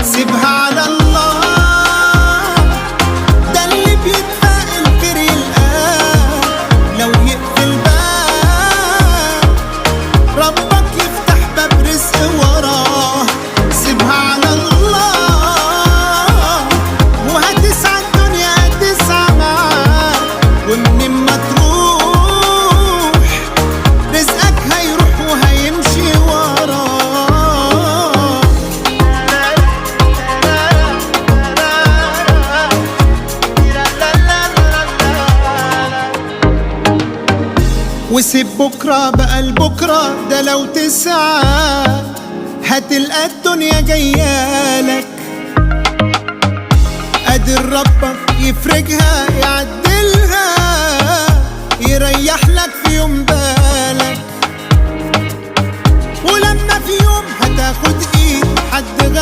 سيبها على الله، ده اللي بيتفائل خير يلقاه. لو يقفل باب ربك يفتح باب رزق وراه. سيبها على الله وهتسعى الدنيا هتسعى معاك، ومنين ما تروح رزقك هيروح وهيمشي وراه. وسيب بكرة بقى لبكرة، ده لو تسعى هتلقى الدنيا جايالك. قادر ربك يفرجها يعدلها، يريح لك في يوم بالك. ولما في يوم هتاخد